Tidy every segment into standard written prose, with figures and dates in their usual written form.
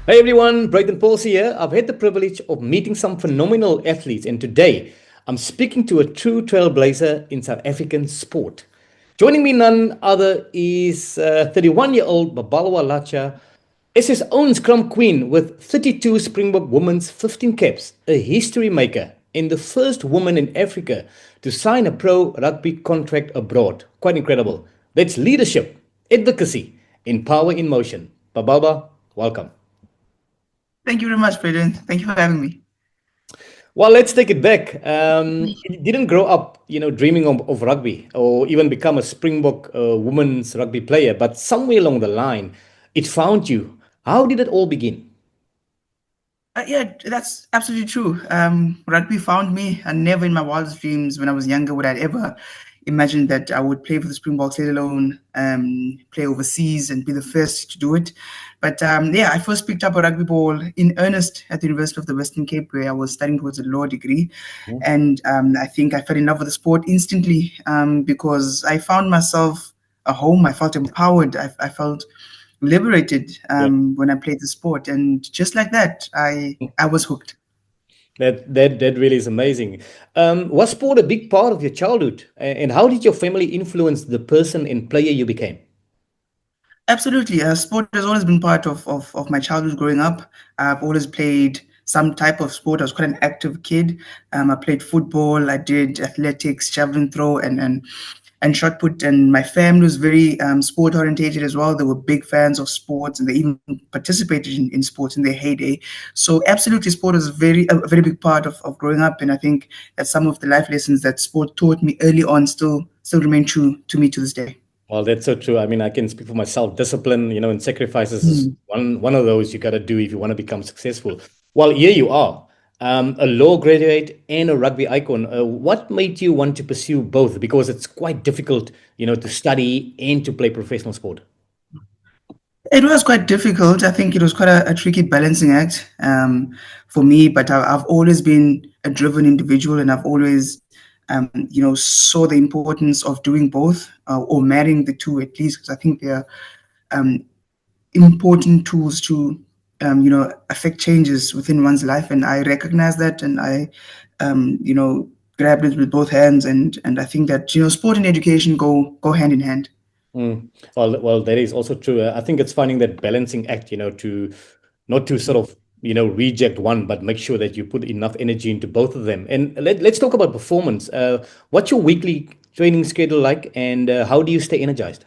Hey everyone, Breyton Paulse here. I've had the privilege of meeting some phenomenal athletes, and today I'm speaking to a true trailblazer in South African sport. Joining me, none other is 31-year-old Babalwa Latsha, SS's own Scrum Queen with 32 Springbok Women's 15 caps, a history maker, and the first woman in Africa to sign a pro rugby contract abroad. Quite incredible. That's leadership, advocacy, and power in motion. Babalwa, welcome. Thank you very much, Breyton. Thank you for having me. Well, let's take it back. You didn't grow up, dreaming of rugby or even become a Springbok women's rugby player, but somewhere along the line, it found you. How did it all begin? Yeah, that's absolutely true. Rugby found me, and never in my wildest dreams when I was younger would I ever imagine that I would play for the Springboks, let alone play overseas and be the first to do it. But yeah, I first picked up a rugby ball in earnest at the University of the Western Cape, where I was studying towards a law degree. Mm. And I think I fell in love with the sport instantly because I found myself a home. I felt empowered. I felt liberated Yeah. when I played the sport, and just like that, I was hooked. That really is amazing. Was sport a big part of your childhood? And how did your family influence the person and player you became? Absolutely, sport has always been part of my childhood growing up. I've always played some type of sport. I was quite an active kid. I played football. I did athletics, javelin throw, and shot put. And my family was very sport orientated as well. They were big fans of sports, and they even participated in sports in their heyday. So absolutely, sport is a very big part of growing up. And I think that some of the life lessons that sport taught me early on still remain true to me to this day. Well, that's so true. I mean, I can speak for myself. Discipline, and sacrifices is Hmm. one of those you got to do if you want to become successful. Well, here you are, a law graduate and a rugby icon. What made you want to pursue both? Because it's quite difficult, to study and to play professional sport. It was quite difficult. I think it was quite a tricky balancing act for me, but I've always been a driven individual, and I've always, saw the importance of doing both or marrying the two at least, because I think they're um, important tools to, affect changes within one's life. And I recognize that, and I, grabbed it with both hands. And I think that, sport and education go hand in hand. Mm. Well, that is also true. I think it's finding that balancing act, to not to sort of, reject one, but make sure that you put enough energy into both of them. And let's talk about performance. What's your weekly training schedule like, and how do you stay energized?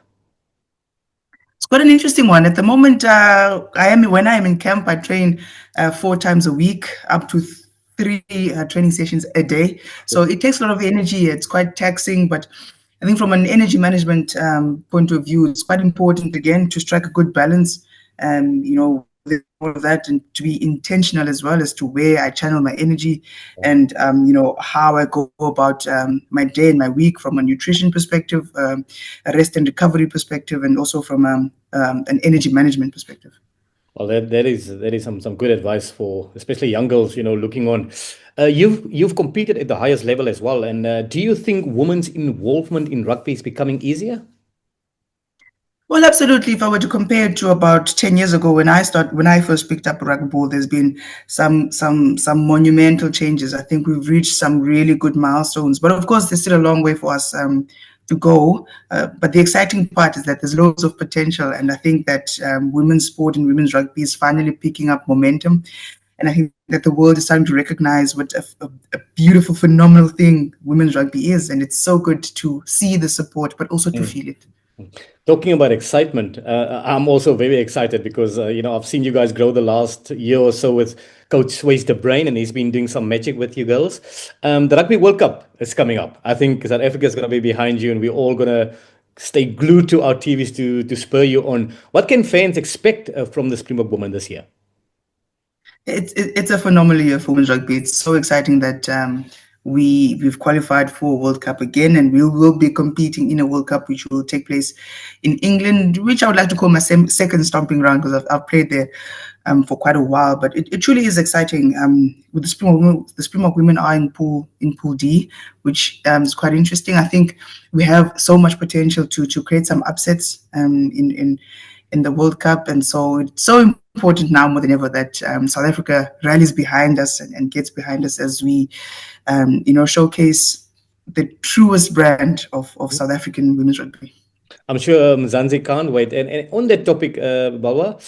It's quite an interesting one. At the moment, when I am in camp, I train 4 times a week, up to three training sessions a day. So it takes a lot of energy. It's quite taxing, but I think from an energy management point of view, it's quite important again to strike a good balance. With all of that, and to be intentional as well as to where I channel my energy, and how I go about my day and my week from a nutrition perspective, a rest and recovery perspective, and also from an energy management perspective. Well, that is some good advice for especially young girls, looking on. You've competed at the highest level as well, and do you think women's involvement in rugby is becoming easier? Well, absolutely. If I were to compare it to about 10 years ago, when I first picked up rugby ball, there's been some monumental changes. I think we've reached some really good milestones, but of course, there's still a long way for us to go. But the exciting part is that there's loads of potential, and I think that women's sport and women's rugby is finally picking up momentum. And I think that the world is starting to recognize what a beautiful, phenomenal thing women's rugby is, and it's so good to see the support, but also to feel it. Talking about excitement, I'm also very excited because I've seen you guys grow the last year or so with Coach Swayze the Brain, and he's been doing some magic with you girls. The Rugby World Cup is coming up. I think South Africa is going to be behind you, and we're all going to stay glued to our TVs to spur you on. What can fans expect from the Springbok women this year? It's a phenomenal year for women's rugby. It's so exciting that we've qualified for a World Cup again, and we will be competing in a World Cup which will take place in England, which I would like to call my second stomping ground because I've played there for quite a while. But it truly is exciting. With the Springbok women are in Pool D, which is quite interesting. I think we have so much potential to create some upsets in the World Cup, and so it's so important now more than ever that South Africa rallies behind us and gets behind us as we, showcase the truest brand of South African women's rugby. I'm sure Zanzi can't wait. And on that topic, Bawa,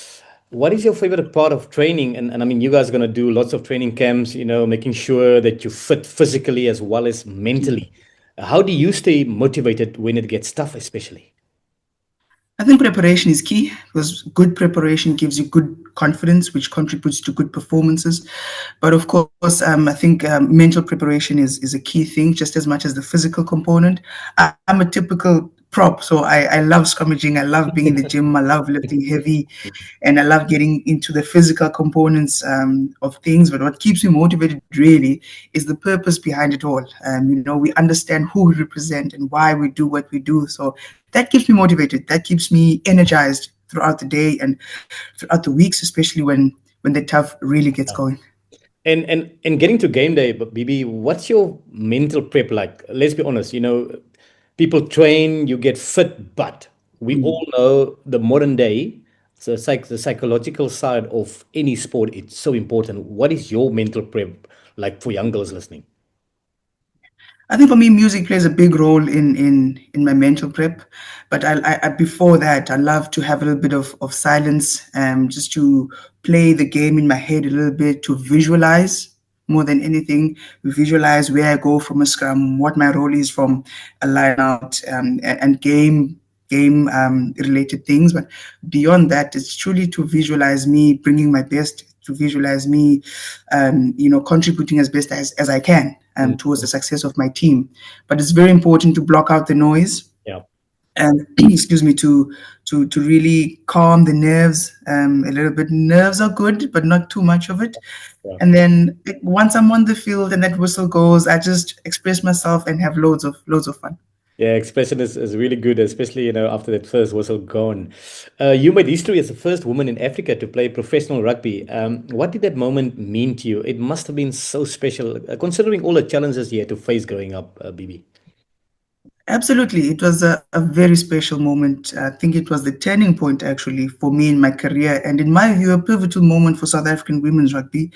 what is your favorite part of training? And I mean, you guys are going to do lots of training camps, making sure that you fit physically as well as mentally. How do you stay motivated when it gets tough, especially? I think preparation is key because good preparation gives you good confidence, which contributes to good performances. But of course, I think mental preparation is a key thing just as much as the physical component. I'm a typical prop, so I love scrummaging. I love being in the gym. I love lifting heavy, and I love getting into the physical components of things. But what keeps me motivated really is the purpose behind it all. We understand who we represent and why we do what we do. So that keeps me motivated. That keeps me energized throughout the day and throughout the weeks, especially when the tough really gets going. And getting to game day, but BB, what's your mental prep like? Let's be honest, people train, you get fit, but we all know the modern day, so the psychological side of any sport, it's so important. What is your mental prep like for young girls listening? I think for me, music plays a big role in my mental prep. But before that, I love to have a little bit of silence, just to play the game in my head a little bit, to visualize more than anything, visualize where I go from a scrum, what my role is from a line out, and game related things. But beyond that, it's truly to visualize me bringing my best, to visualize me, contributing as best as I can towards the success of my team. But it's very important to block out the noise Yeah, and excuse me, to really calm the nerves a little bit. Nerves are good, but not too much of it. yeah. And then once I'm on the field and that whistle goes, I just express myself and have loads of fun. Yeah, expression is really good, especially, after that first whistle gone. You made history as the first woman in Africa to play professional rugby. What did that moment mean to you? It must have been so special, considering all the challenges you had to face growing up, BB. Absolutely. It was a very special moment. I think it was the turning point actually for me in my career. And in my view, a pivotal moment for South African women's rugby.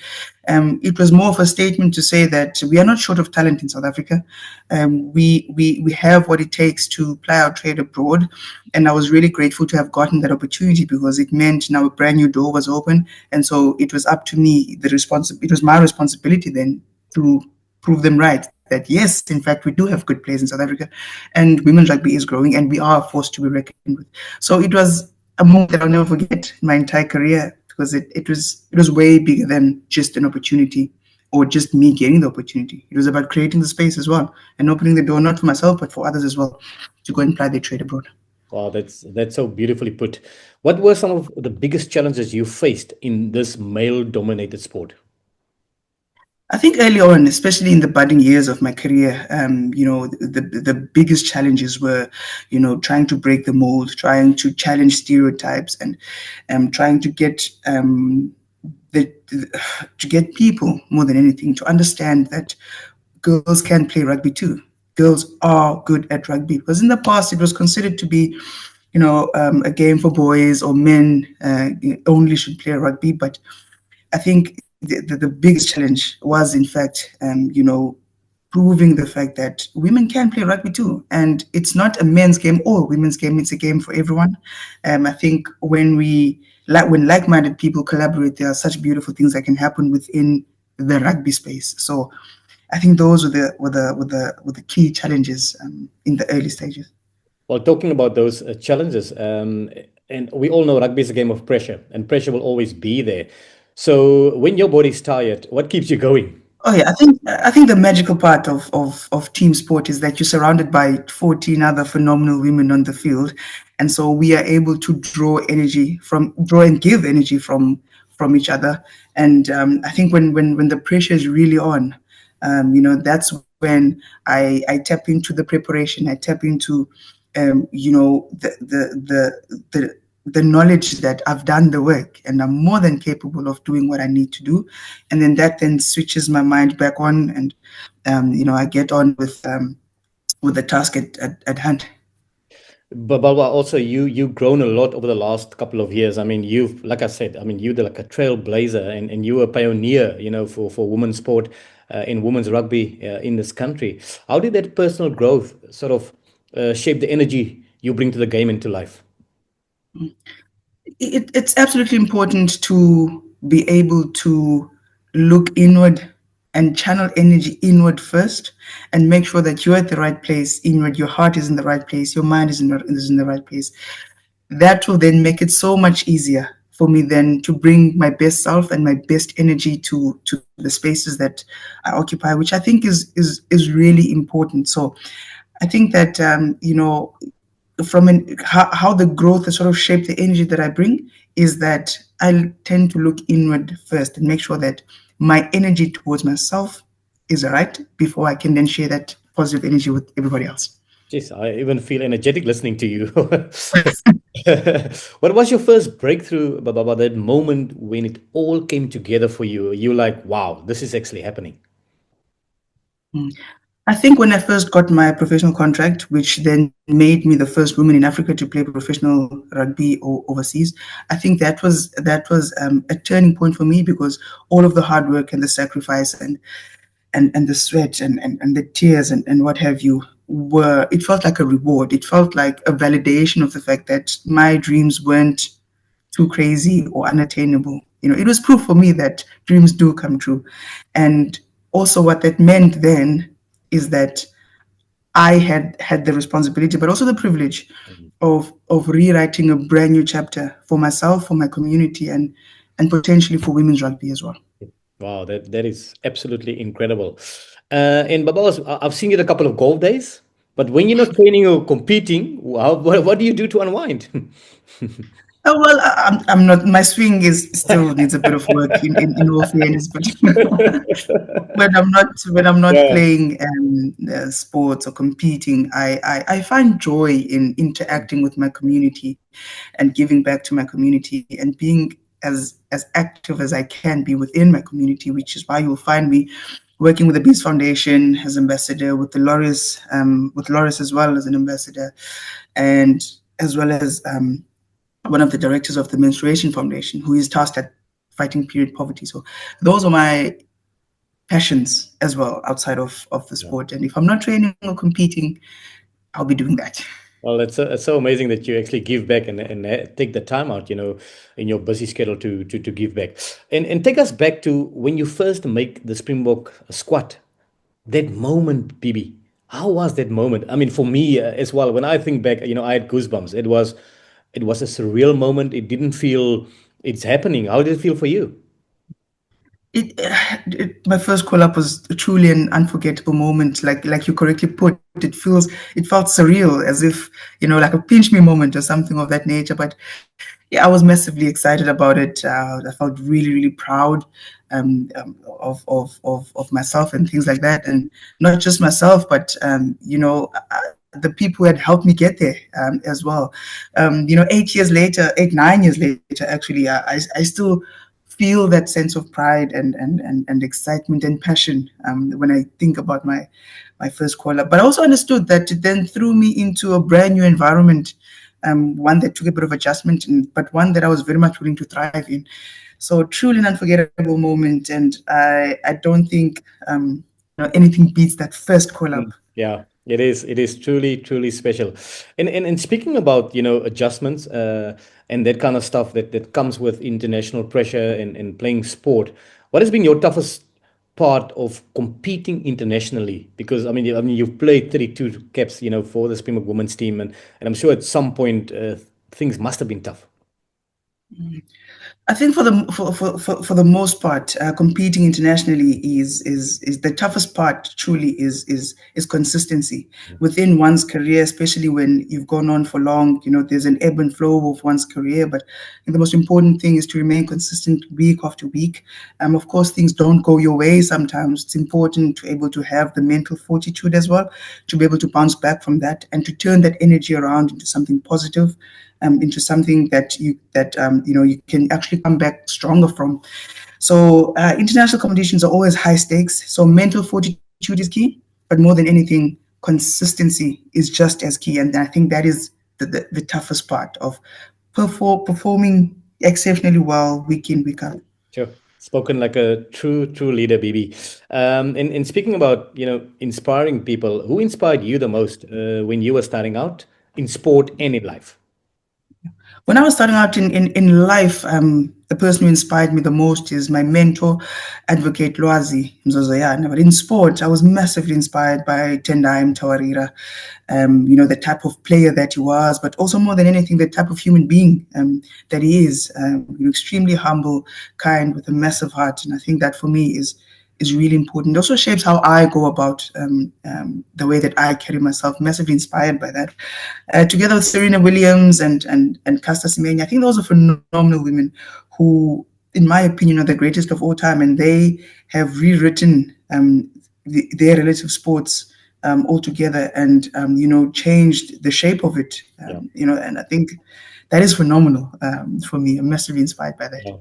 It was more of a statement to say that we are not short of talent in South Africa. We have what it takes to ply our trade abroad. And I was really grateful to have gotten that opportunity because it meant now a brand new door was open. And so it was up to me, it was my responsibility then to prove them right that yes, in fact, we do have good players in South Africa, and women's rugby is growing, and we are a force to be reckoned with. So it was a moment that I'll never forget in my entire career because it was way bigger than just an opportunity or just me getting the opportunity. It was about creating the space as well and opening the door not for myself but for others as well to go and ply their trade abroad. Wow, that's so beautifully put. What were some of the biggest challenges you faced in this male-dominated sport? I think early on, especially in the budding years of my career, the biggest challenges were, trying to break the mold, trying to challenge stereotypes, and trying to get to get people more than anything to understand that girls can play rugby too. Girls are good at rugby because in the past it was considered to be, a game for boys or men only should play rugby. But I think the biggest challenge was, in fact, proving the fact that women can play rugby too. And it's not a men's game or women's game, it's a game for everyone. I think when like-minded people collaborate, there are such beautiful things that can happen within the rugby space. So I think those were the key challenges in the early stages. Well, talking about those challenges, and we all know rugby is a game of pressure, and pressure will always be there. So when your body's tired, what keeps you going? Oh yeah, I think the magical part of team sport is that you're surrounded by 14 other phenomenal women on the field, and so we are able to draw and give energy from each other. And I think when the pressure is really on, that's when I tap into the preparation. I tap into the knowledge that I've done the work and I'm more than capable of doing what I need to do. And then that then switches my mind back on and, I get on with the task at hand. Babalwa, also you've grown a lot over the last couple of years. I mean, you've like I said, I mean, you're like a trailblazer, and you were a pioneer, for women's sport, in women's rugby, in this country. How did that personal growth sort of shape the energy you bring to the game and to life? It's absolutely important to be able to look inward and channel energy inward first and make sure that you're at the right place inward, your heart is in the right place, your mind is in the right place. That will then make it so much easier for me then to bring my best self and my best energy to the spaces that I occupy, which I think is really important. So I think that how the growth has sort of shaped the energy that I bring is that I tend to look inward first and make sure that my energy towards myself is right before I can then share that positive energy with everybody else. Jeez, I even feel energetic listening to you. What was your first breakthrough, Baba? That moment when it all came together for you? You like, wow, this is actually happening. Mm. I think when I first got my professional contract, which then made me the first woman in Africa to play professional rugby overseas, I think that was a turning point for me because all of the hard work and the sacrifice and the sweat and the tears and what have you it felt like a reward. It felt like a validation of the fact that my dreams weren't too crazy or unattainable. It was proof for me that dreams do come true. And also what that meant then is that I had the responsibility, but also the privilege of rewriting a brand new chapter for myself, for my community, and potentially for women's rugby as well. Wow, that is absolutely incredible. And Babas, I've seen you a couple of golf days, but when you're not training or competing, what do you do to unwind? Oh well, I'm not. My swing is still needs a bit of work in all fairness, but when I'm not Yeah. playing sports or competing, I find joy in interacting with my community and giving back to my community and being as active as I can be within my community, which is why you'll find me working with the Beast Foundation as ambassador, with Loris as well as an ambassador, and as well as one of the directors of the Menstruation Foundation, who is tasked at fighting period poverty. So those are my passions as well outside of the Yeah. sport. And if I'm not training or competing, I'll be doing that. Well, it's so amazing that you actually give back and take the time out, in your busy schedule to give back. And take us back to when you first make the Springbok squad. That moment, BB. How was that moment? I mean, for me as well. When I think back, I had goosebumps. It was a surreal moment. It didn't feel it's happening. How did it feel for you? My first call up was truly an unforgettable moment. Like you correctly put, it felt surreal, as if like a pinch me moment or something of that nature. But yeah, I was massively excited about it. I felt really, really proud of myself and things like that, and not just myself, but the people who had helped me get there as well. 8 years later, 9 years later, actually, I still feel that sense of pride and excitement and passion when I think about my first call up. But I also understood that it then threw me into a brand new environment, one that took a bit of adjustment, but one that I was very much willing to thrive in. So truly an unforgettable moment, and I don't think anything beats that first call up. Yeah, it is. It is truly, truly special. And speaking about, adjustments, and that kind of stuff that comes with international pressure and playing sport, what has been your toughest part of competing internationally? Because I mean, you've played 32 caps, for the Springbok women's team, and I'm sure at some point things must have been tough. I think for the most part, competing internationally is the toughest part. Truly, is consistency within one's career, especially when you've gone on for long. There's an ebb and flow of one's career, but I think the most important thing is to remain consistent week after week. Of course, things don't go your way sometimes. It's important to be able to have the mental fortitude as well, to be able to bounce back from that and to turn that energy around into something positive, into something that you can actually come back stronger from. So international competitions are always high stakes. So mental fortitude is key, but more than anything, consistency is just as key. And I think that is the toughest part of performing exceptionally well week in, week out. Sure. Spoken like a true leader, BB. And speaking about, inspiring people, who inspired you the most when you were starting out in sport and in life? When I was starting out in life, the person who inspired me the most is my mentor, Advocate Lwazi Mzozoyana. But in sport, I was massively inspired by Tendai Tawarira, the type of player that he was, but also more than anything, the type of human being that he is. Extremely humble, kind, with a massive heart. And I think that for me is really important. It also shapes how I go about the way that I carry myself, massively inspired by that. Together with Serena Williams and Caster Semenya, I think those are phenomenal women who, in my opinion, are the greatest of all time, and they have rewritten their relative sports altogether and changed the shape of it. Yeah. And I think that is phenomenal for me. I'm massively inspired by that. Yeah.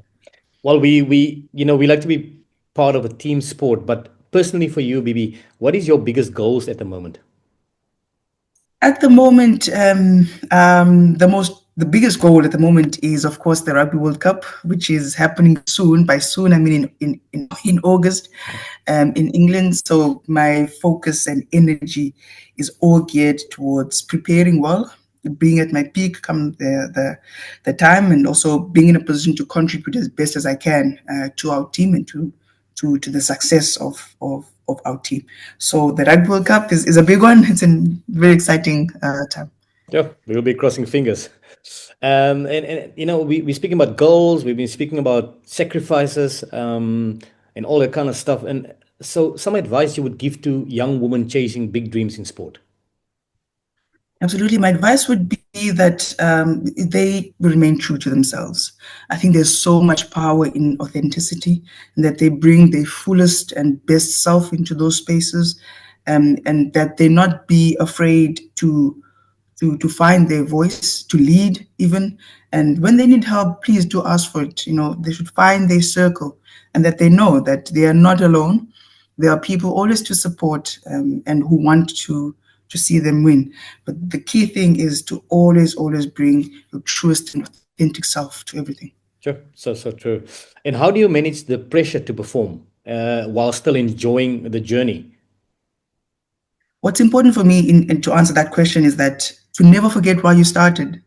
Well, we like to be part of a team sport, but personally for you, BB, what is your biggest goals at the moment? At the moment, the biggest goal at the moment is, of course, the Rugby World Cup, which is happening soon. By soon, I mean in August, in England. So my focus and energy is all geared towards preparing well, being at my peak come the time, and also being in a position to contribute as best as I can to our team and to the success of our team. So the Rugby World Cup is a big one. It's a very exciting time. Yeah, we'll be crossing fingers. And we're speaking about goals, we've been speaking about sacrifices, and all that kind of stuff. And so, some advice you would give to young women chasing big dreams in sport? Absolutely. My advice would be that they remain true to themselves. I think there's so much power in authenticity, and that they bring their fullest and best self into those spaces, and that they not be afraid to find their voice, to lead even. And when they need help, please do ask for it. They should find their circle, and that they know that they are not alone. There are people always to support, and who want to see them win. But the key thing is to always bring your truest and authentic self to everything. Sure, so true. And how do you manage the pressure to perform while still enjoying the journey? What's important for me in to answer that question is that to never forget why you started.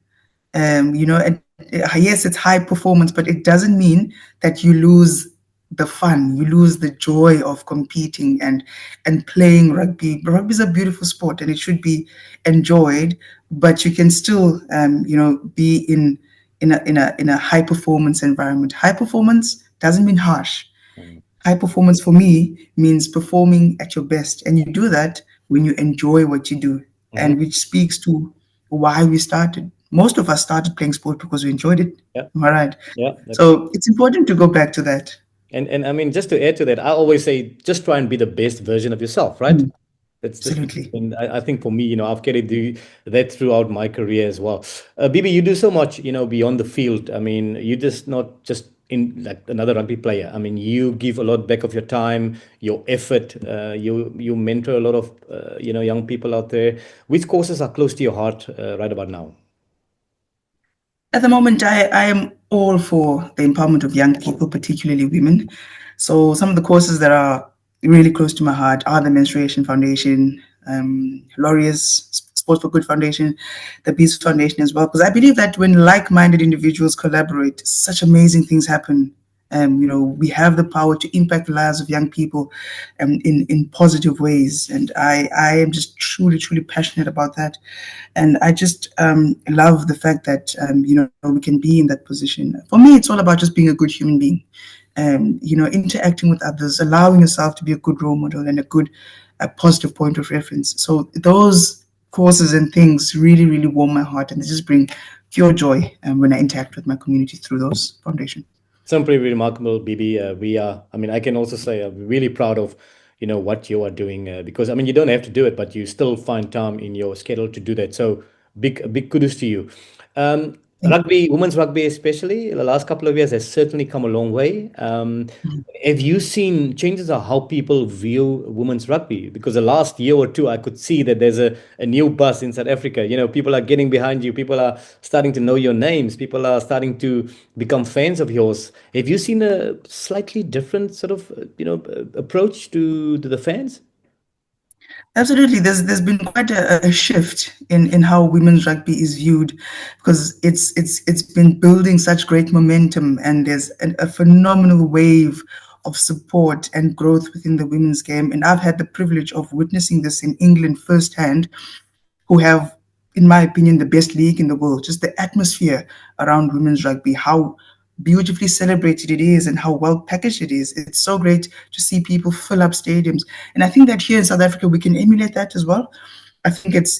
And yes, it's high performance, but it doesn't mean that you lose the fun, you lose the joy of competing and playing rugby. Rugby is a beautiful sport and it should be enjoyed, but you can still be in a high performance environment. High performance doesn't mean harsh. Mm. High performance for me means performing at your best, and you do that when you enjoy what you do, Mhm. and which speaks to why we started. Most of us started playing sport because we enjoyed it. Yeah, Am I right? yeah, that's true. So it's important to go back to that. And I mean, just to add to that, I always say just try and be the best version of yourself, right? Mm, That's just, absolutely. and I think for me, I've carried that throughout my career as well. Bibi, you do so much, beyond the field. I mean, you're just not just in like another rugby player. I mean, you give a lot back of your time, your effort. You mentor a lot of, young people out there. Which courses are close to your heart right about now? At the moment, I am all for the empowerment of young people, particularly women. So some of the courses that are really close to my heart are the Menstruation Foundation, Laurier's Sports for Good Foundation, the Peace Foundation as well, because I believe that when like-minded individuals collaborate, such amazing things happen. We have the power to impact the lives of young people in positive ways. And I am just truly passionate about that. And I just love the fact that, we can be in that position. For me, it's all about just being a good human being, interacting with others, allowing yourself to be a good role model and a positive point of reference. So those courses and things really warm my heart, and they just bring pure joy when I interact with my community through those foundations. Simply remarkable, Bibi. I mean, I can also say I'm really proud of, what you are doing because, I mean, you don't have to do it, but you still find time in your schedule to do that. So big kudos to you. Um, Rugby, women's rugby especially, the last couple of years has certainly come a long way. Have you seen changes of how people view women's rugby? Because the last year or two, I could see that there's a new buzz in South Africa. You know, people are getting behind you. People are starting to know your names. People are starting to become fans of yours. Have you seen a slightly different sort of, approach to the fans? Absolutely, there's been quite a shift in how women's rugby is viewed, because it's been building such great momentum, and there's a phenomenal wave of support and growth within the women's game. And I've had the privilege of witnessing this in England firsthand, who have, in my opinion, the best league in the world. Just the atmosphere around women's rugby, how beautifully celebrated it is and how well packaged it is. It's so great to see people fill up stadiums. And I think that here in South Africa we can emulate that as well. I think it's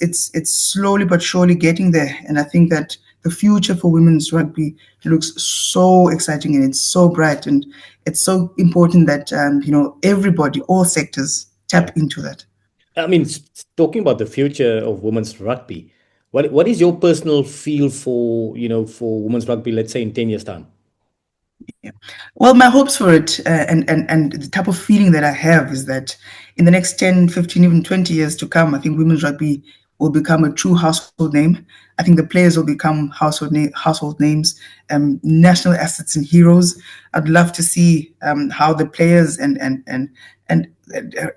slowly but surely getting there. And I think that the future for women's rugby looks so exciting, and it's so bright, and it's so important that everybody, all sectors, Yeah. tap into that. I mean, talking about the future of women's rugby, what is your personal feel for, for women's rugby, let's say in 10 years' time? Yeah. Well, my hopes for it, and the type of feeling that I have, is that in the next 10, 15, even 20 years to come, I think women's rugby will become a true household name. I think the players will become household names, national assets and heroes. I'd love to see how the players and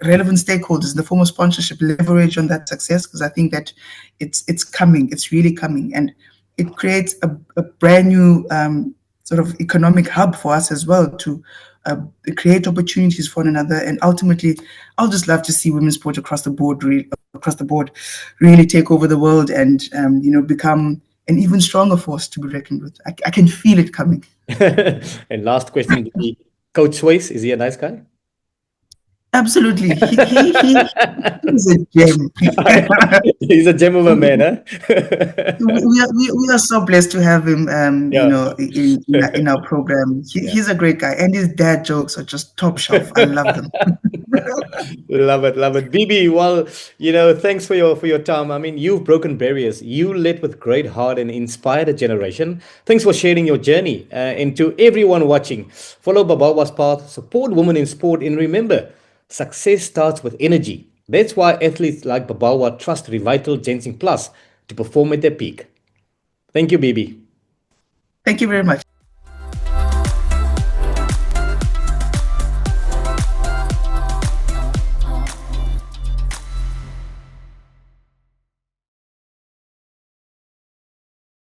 relevant stakeholders in the form of sponsorship leverage on that success, because I think that it's coming. It's really coming, and it creates a brand new sort of economic hub for us as well, to uh, create opportunities for one another. And ultimately, I'll just love to see women's sport across the board really take over the world, and become an even stronger force to be reckoned with. I can feel it coming. And last question, Coach Swayze, is he a nice guy? Absolutely, he's a gem. He's a gem of a man, huh? We are so blessed to have him, Yeah. in our program. Yeah. He's a great guy, and his dad jokes are just top shelf. I love them. Love it, love it. BB, well, thanks for your time. I mean, you've broken barriers. You led with great heart and inspired a generation. Thanks for sharing your journey. And to everyone watching, follow Babalwa's path, support women in sport, and remember, success starts with energy. That's why athletes like Babalwa trust Revital Ginseng Plus to perform at their peak. Thank you, BB. Thank you very much.